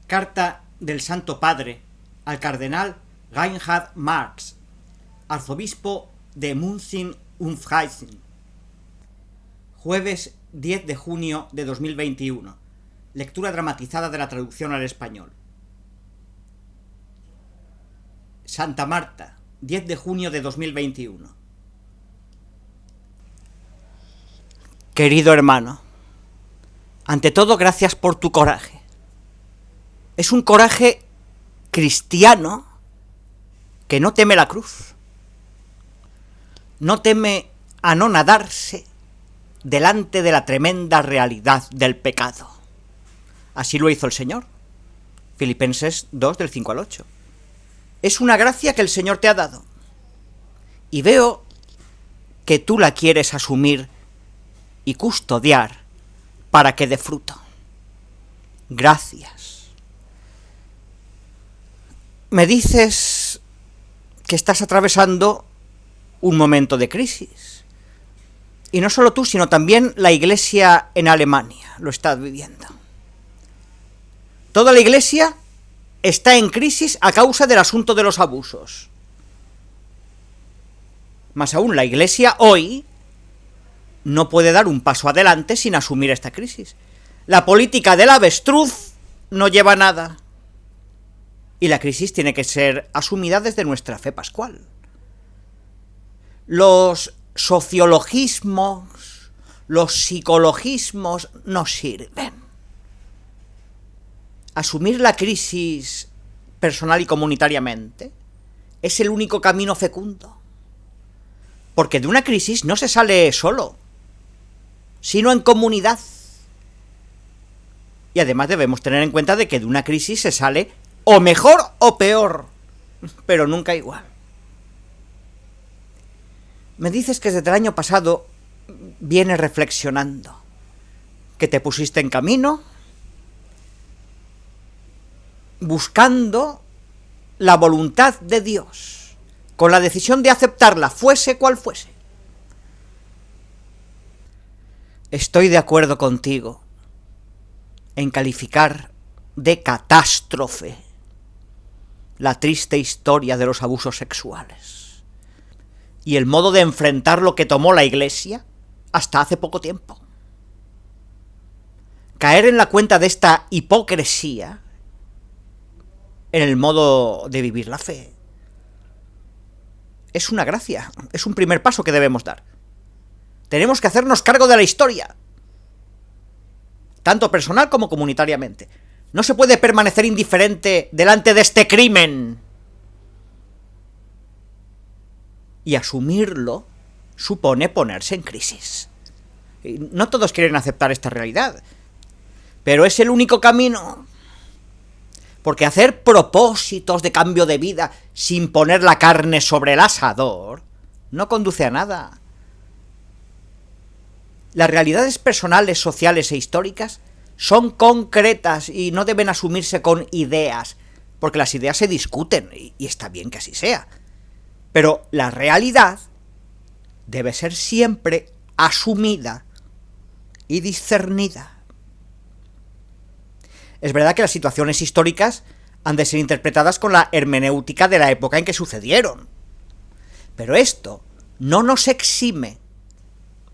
Carta del Santo Padre al cardenal Reinhard Marx, arzobispo de München und Freising. Jueves 10 de junio de 2021. Lectura dramatizada de la traducción al español. Santa Marta, 10 de junio de 2021. Querido hermano, ante todo gracias por tu coraje. Es un coraje cristiano que no teme la cruz, no teme anonadarse delante de la tremenda realidad del pecado. Así lo hizo el Señor. Filipenses 2, del 5 al 8. Es una gracia que el Señor te ha dado, y veo que tú la quieres asumir y custodiar para que dé fruto. Gracias. Me dices que estás atravesando un momento de crisis. Y no solo tú, sino también la Iglesia en Alemania lo está viviendo. Toda la Iglesia está en crisis a causa del asunto de los abusos. Más aún, la Iglesia hoy no puede dar un paso adelante sin asumir esta crisis. La política del avestruz no lleva a nada. Y la crisis tiene que ser asumida desde nuestra fe pascual. Los sociologismos, los psicologismos no sirven. Asumir la crisis personal y comunitariamente es el único camino fecundo. Porque de una crisis no se sale solo, sino en comunidad. Y además debemos tener en cuenta de que de una crisis se sale o mejor o peor, pero nunca igual. Me dices que desde el año pasado vienes reflexionando, que te pusiste en camino, buscando la voluntad de Dios, con la decisión de aceptarla, fuese cual fuese. Estoy de acuerdo contigo en calificar de catástrofe la triste historia de los abusos sexuales y el modo de enfrentar lo que tomó la Iglesia hasta hace poco tiempo. Caer en la cuenta de esta hipocresía en el modo de vivir la fe es una gracia, es un primer paso que debemos dar. Tenemos que hacernos cargo de la historia, tanto personal como comunitariamente. No se puede permanecer indiferente delante de este crimen. Y asumirlo supone ponerse en crisis. No todos quieren aceptar esta realidad, pero es el único camino. Porque hacer propósitos de cambio de vida sin poner la carne sobre el asador no conduce a nada. Las realidades personales, sociales e históricas son concretas y no deben asumirse con ideas, porque las ideas se discuten, y está bien que así sea. Pero la realidad debe ser siempre asumida y discernida. Es verdad que las situaciones históricas han de ser interpretadas con la hermenéutica de la época en que sucedieron. Pero esto no nos exime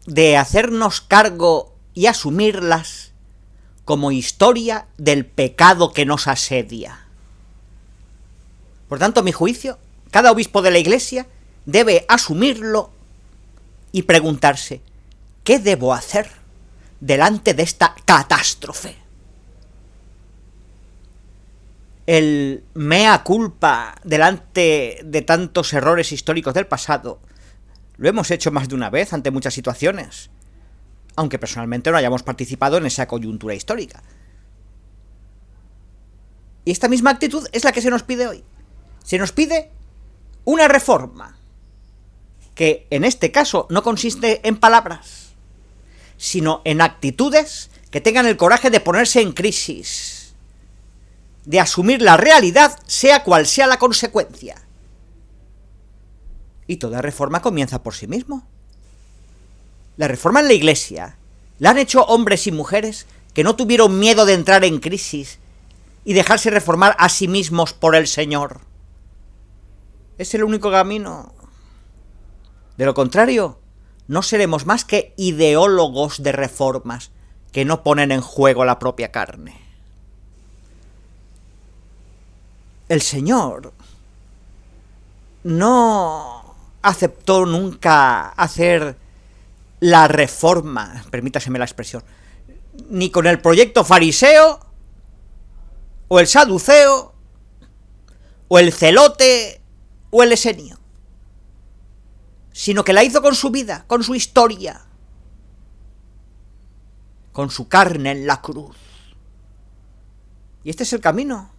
de hacernos cargo y asumirlas como historia del pecado que nos asedia. Por tanto, a mi juicio, cada obispo de la Iglesia debe asumirlo y preguntarse: ¿qué debo hacer delante de esta catástrofe? El mea culpa delante de tantos errores históricos del pasado lo hemos hecho más de una vez ante muchas situaciones, aunque personalmente no hayamos participado en esa coyuntura histórica. Y esta misma actitud es la que se nos pide hoy. Se nos pide una reforma, que en este caso no consiste en palabras, sino en actitudes que tengan el coraje de ponerse en crisis, de asumir la realidad, sea cual sea la consecuencia. Y toda reforma comienza por sí mismo. La reforma en la Iglesia la han hecho hombres y mujeres que no tuvieron miedo de entrar en crisis y dejarse reformar a sí mismos por el Señor. Es el único camino. De lo contrario, no seremos más que ideólogos de reformas que no ponen en juego la propia carne. El Señor no aceptó nunca hacer la reforma, permítaseme la expresión, ni con el proyecto fariseo, o el saduceo, o el celote, o el esenio, sino que la hizo con su vida, con su historia, con su carne en la cruz. Y este es el camino,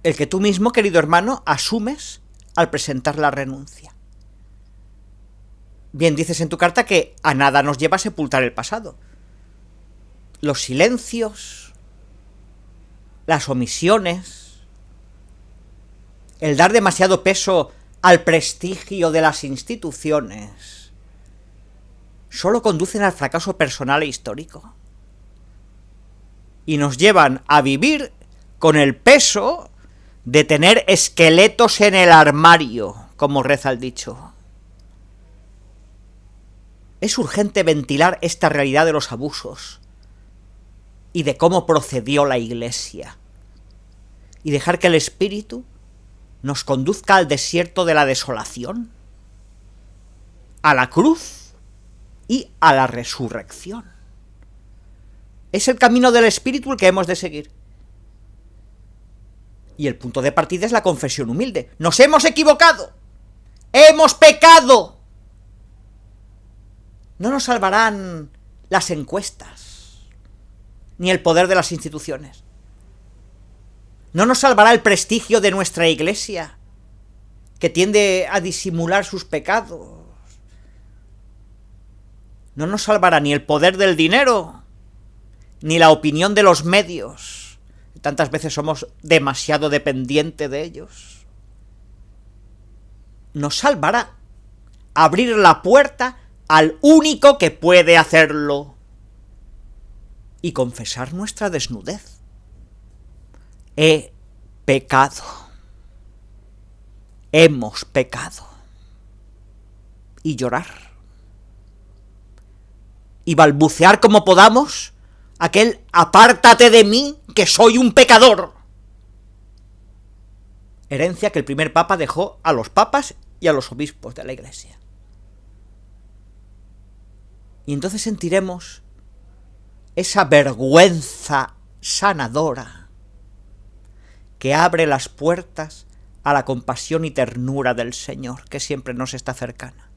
el que tú mismo, querido hermano, asumes al presentar la renuncia. Bien dices en tu carta que a nada nos lleva a sepultar el pasado. Los silencios, las omisiones, el dar demasiado peso al prestigio de las instituciones, solo conducen al fracaso personal e histórico. Y nos llevan a vivir con el peso de tener esqueletos en el armario, como reza el dicho. Es urgente ventilar esta realidad de los abusos y de cómo procedió la Iglesia, y dejar que el Espíritu nos conduzca al desierto de la desolación, a la cruz y a la resurrección. Es el camino del Espíritu el que hemos de seguir. Y el punto de partida es la confesión humilde. ¡Nos hemos equivocado! ¡Hemos pecado! No nos salvarán las encuestas, ni el poder de las instituciones. No nos salvará el prestigio de nuestra Iglesia, que tiende a disimular sus pecados. No nos salvará ni el poder del dinero, ni la opinión de los medios. Tantas veces somos demasiado dependientes de ellos. Nos salvará abrir la puerta al único que puede hacerlo y confesar nuestra desnudez. He pecado. Hemos pecado. Y llorar. Y balbucear como podamos aquel apártate de mí, que soy un pecador. Herencia que el primer papa dejó a los papas y a los obispos de la Iglesia. Y entonces sentiremos esa vergüenza sanadora que abre las puertas a la compasión y ternura del Señor, que siempre nos está cercana.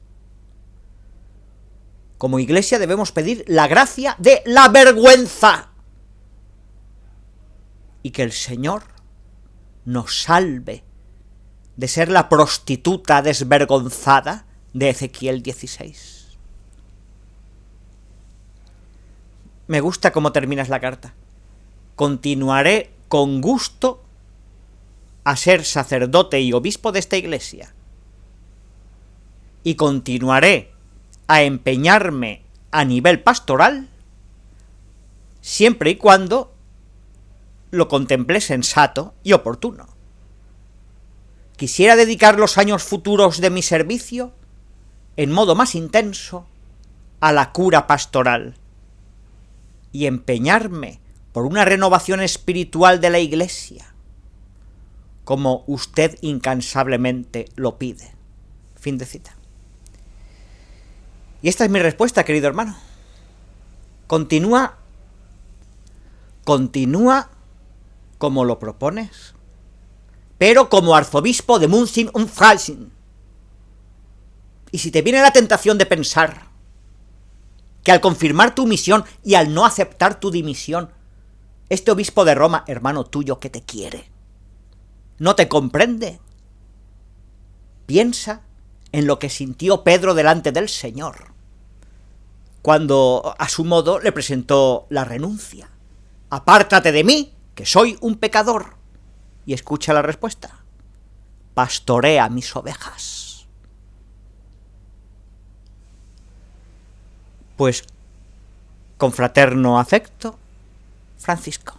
Como Iglesia debemos pedir la gracia de la vergüenza y que el Señor nos salve de ser la prostituta desvergonzada de Ezequiel 16. Me gusta cómo terminas la carta. Continuaré con gusto a ser sacerdote y obispo de esta Iglesia. Y continuaré a empeñarme a nivel pastoral siempre y cuando lo contemple sensato y oportuno. Quisiera dedicar los años futuros de mi servicio en modo más intenso a la cura pastoral y empeñarme por una renovación espiritual de la Iglesia, como usted incansablemente lo pide. Fin de cita. Y esta es mi respuesta, querido hermano. Continúa como lo propones, pero como arzobispo de München und Freising. Y si te viene la tentación de pensar que al confirmar tu misión y al no aceptar tu dimisión, este obispo de Roma, hermano tuyo que te quiere, no te comprende, piensa en lo que sintió Pedro delante del Señor, cuando a su modo le presentó la renuncia. Apártate de mí, que soy un pecador. Y escucha la respuesta. Pastorea mis ovejas. Pues, con fraterno afecto, Francisco.